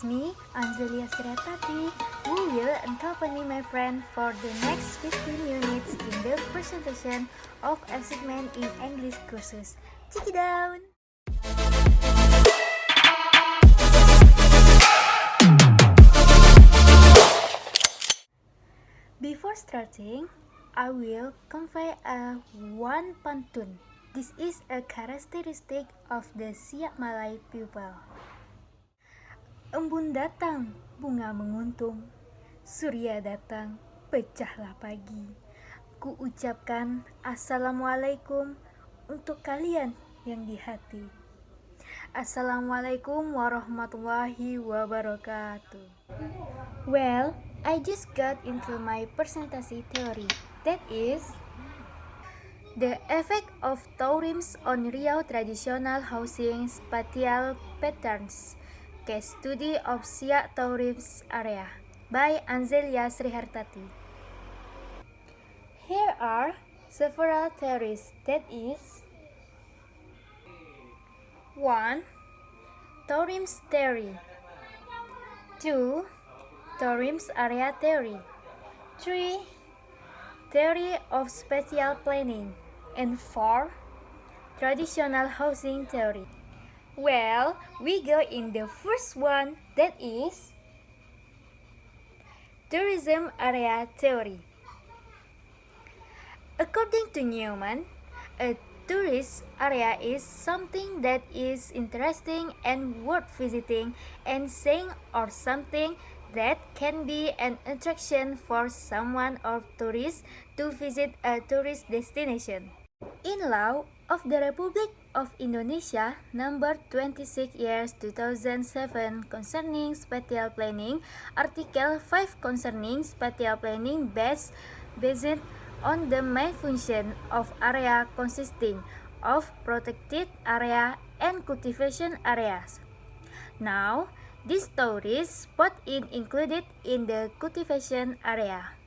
is me, Anzelia Sretati, who will accompany my friend for the next 15 minutes in the presentation of assignment in English courses. Check it out! Before starting, I will convey one pantun. This is a characteristic of the Siak Malay people. Embun datang, bunga menguntung. Surya datang, pecahlah pagi. Ku ucapkan Assalamualaikum untuk kalian yang di hati. Assalamualaikum warahmatullahi wabarakatuh. Well, I just got into my presentation theory. That is the effect of tourism on Riau traditional housing spatial patterns. Case study of Siak tourism area by Anzelia Srihartati. Here are several theories. That is 1. Tourism theory. 2. Tourism area theory. 3. Theory of spatial planning. And 4. Traditional housing theory. Well, we go in the first one, that is tourism area theory. According to Newman, a tourist area is something that is interesting and worth visiting and seeing, or something that can be an attraction for someone or tourists to visit a tourist destination. In Law of the Republic of Indonesia number 26 years 2007 concerning spatial planning, Article 5 concerning spatial planning based on the main function of area consisting of protected area and cultivation areas. Now, these tourist spot is included in the cultivation area.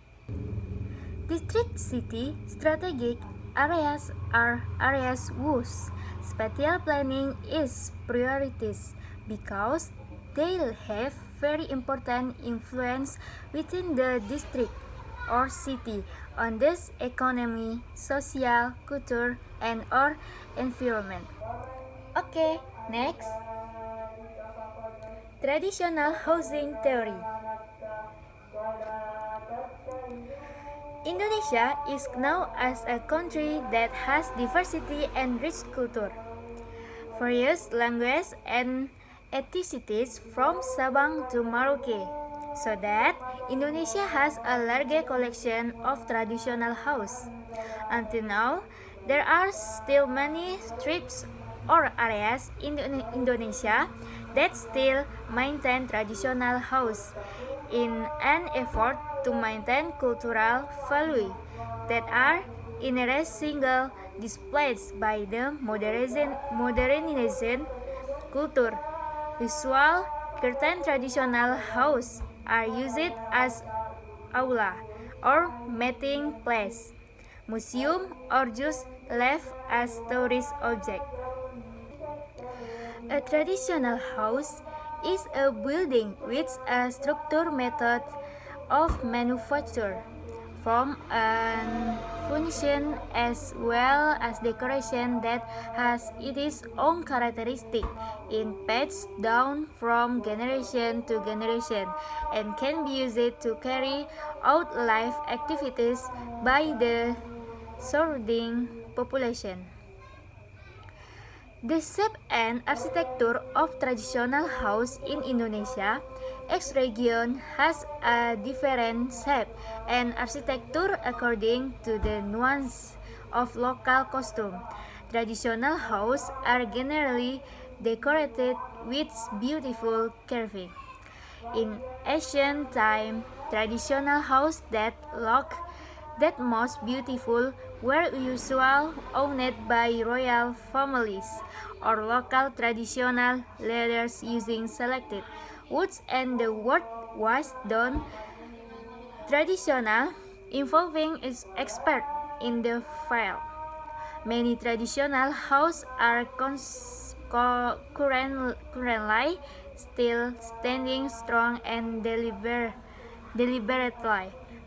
District city strategic areas are areas whose spatial planning is priorities because they have very important influence within the district or city on this economy, social, culture, and or environment. Okay, next. Traditional housing theory. Indonesia is known as a country that has diversity and rich culture, various languages and ethnicities from Sabang to Merauke, so that Indonesia has a large collection of traditional houses. Until now, there are still many strips or areas in Indonesia that still maintain traditional houses in an effort to maintain cultural value that are single displaced by the modernization culture. Visual curtain traditional houses are used as aula or meeting place, museum, or just left as tourist object. A traditional house is a building with a structure method of manufacture, form and function, as well as decoration that has its own characteristic, in passed down from generation to generation and can be used to carry out life activities by the surrounding population. The shape and architecture of traditional house in Indonesia, each region has a different shape and architecture according to the nuance of local custom. Traditional houses are generally decorated with beautiful carving. In ancient time, traditional houses that looked that most beautiful were usually owned by royal families or local traditional leaders using selected woods, and the work was done traditional, involving expert in the field. Many traditional houses are currently still standing strong and deliberately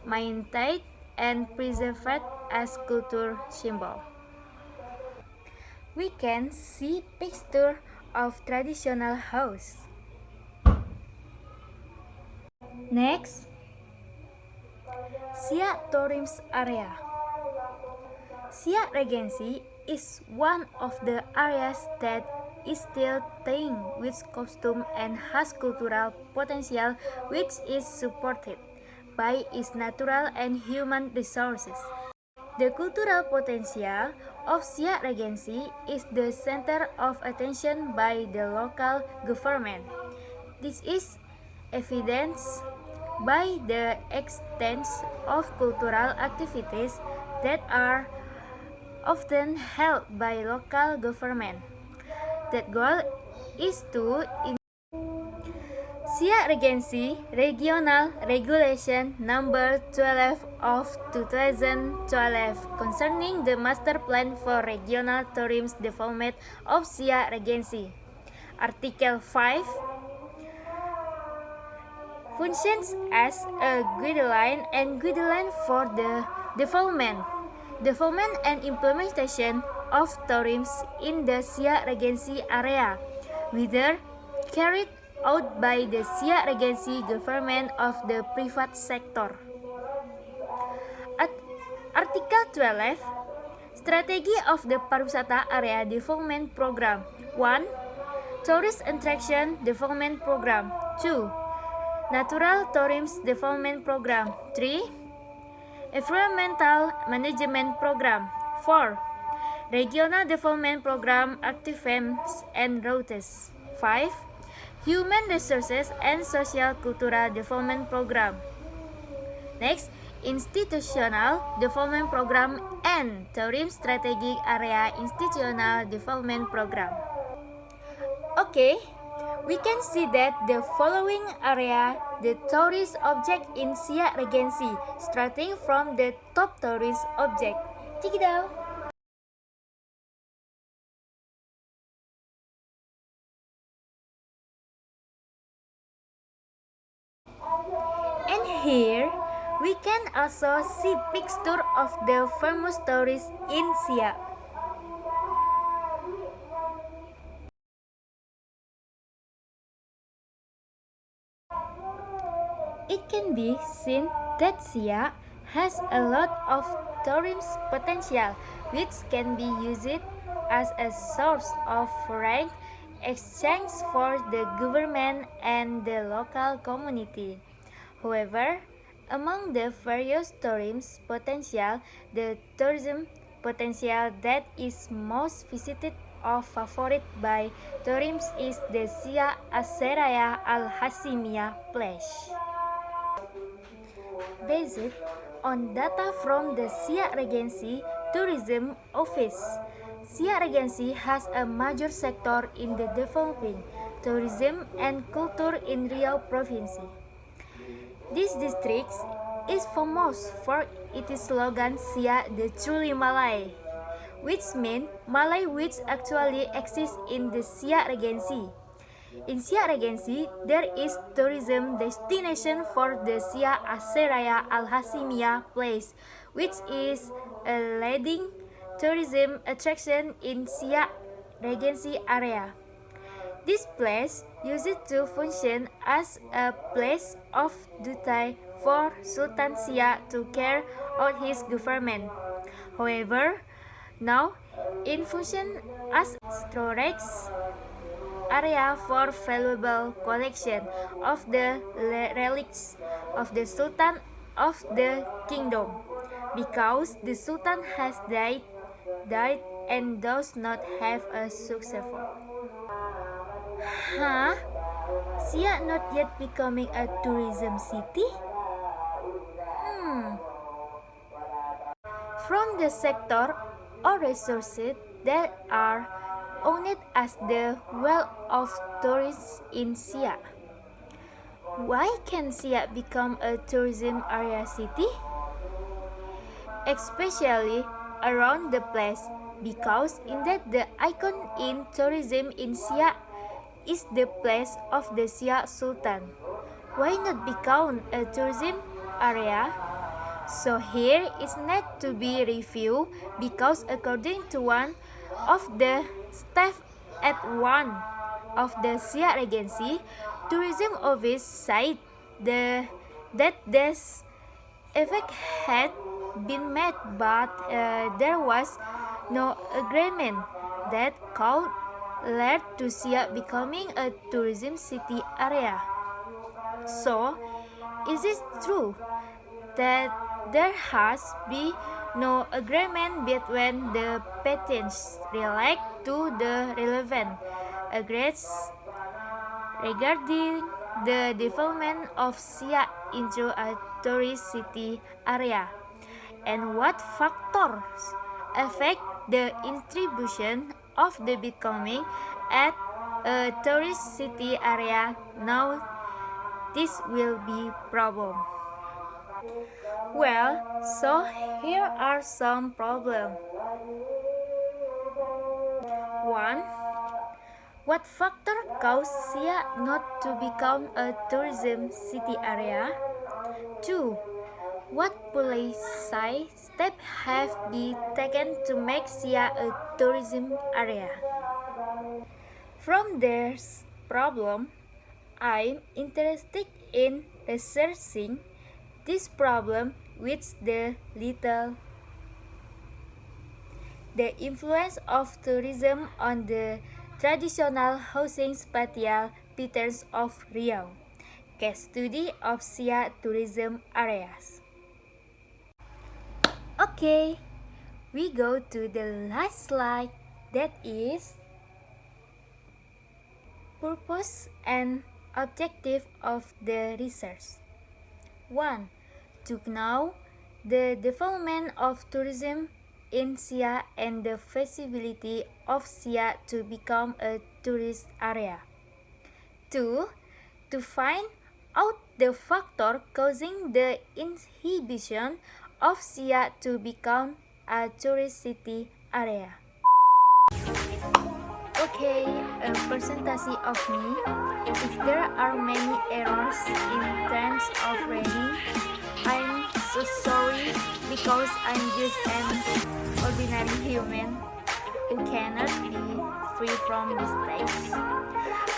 maintained and preserved as culture symbol. We can see picture of traditional house. Next, Siak Tourism Area. Siak Regency is one of the areas that is still teeming with costume and has cultural potential, which is supported by its natural and human resources. The cultural potential of Siak Regency is the center of attention by the local government. This is evidenced by the extent of cultural activities that are often held by local government. That goal is to Siak Regency Regional Regulation Number 12 of 2012 concerning the Master Plan for Regional Tourism Development of Siak Regency. Article 5 functions as a guideline for the development and implementation of tourism in the Siak Regency area, whether carried out by the Siak Regency government of the private sector. Article 12 Strategy of the Pariwisata Area Development Program. 1. Tourist Attraction Development Program. 2. Natural Tourism Development Program. 3. Environmental Management Program. 4. Regional Development Program Activities and Routes. 5. Human Resources and Social Cultural Development Program. Next, Institutional Development Program and Tourism Strategic Area Institutional Development Program. Okay, we can see that the following area the tourist object in Siak Regency, starting from the top tourist object. Check it out. And here, we can also see picture of the famous tourists in Siak. It can be seen that Siak has a lot of tourism potential, which can be used as a source of foreign exchange for the government and the local community. However, among the various tourism potential, the tourism potential that is most visited or favored by tourists is the Siak Aseraya Al Hashimiyah Place. Based on data from the Siak Regency Tourism Office, Siak Regency has a major sector in the developing tourism and culture in Riau Province. This district is famous for its slogan Siak the Truly Malay, which means Malay which actually exists in the Siak Regency. In Siak Regency, there is tourism destination for the Siak Aseraya Al Hashimiyah Place, which is a leading tourism attraction in Siak Regency area. This place used to function as a place of duty for Sultan Siak to carry out his government. However, now it functions as storage area for valuable collection of the relics of the Sultan of the kingdom, because the Sultan has died and does not have a successor. Huh? Siak not yet becoming a tourism city? From the sector or resources that are owned as the wealth of tourists in Siak. Why can Siak become a tourism area city? Especially around the place, because in that the icon in tourism in Siak is the place of the Shia Sultan. Why not become a tourism area? So here is need to be reviewed because according to one of the staff at one of the Shia Regency, tourism office said that this effect had been made, but there was no agreement that could lead to Shia becoming a tourism city area. So, is it true that there has been no agreement between the parties related to the relevant agreements regarding the development of Shia into a tourist city area? And what factors affect the attribution of the becoming at a tourist city area? Now this will be problem. Well, so here are some problems. 1. What factor caused Shia not to become a tourism city area? 2. What policy steps have been taken to make Shia a tourism area? From this problem, I'm interested in researching this problem with the influence of tourism on the traditional housing spatial patterns of Riau. Case study of Shia tourism areas. Okay, we go to the last slide, that is purpose and objective of the research. 1. To know the development of tourism in Shia and the feasibility of Shia to become a tourist area. 2. To find out the factor causing the inhibition of Shia to become a tourist city area. Okay, a presentation of me. If there are many errors in terms of reading, I'm so sorry because I'm just an ordinary human who cannot be free from mistakes.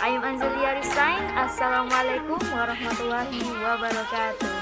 I am Angelia Resign. Assalamualaikum warahmatullahi wabarakatuh.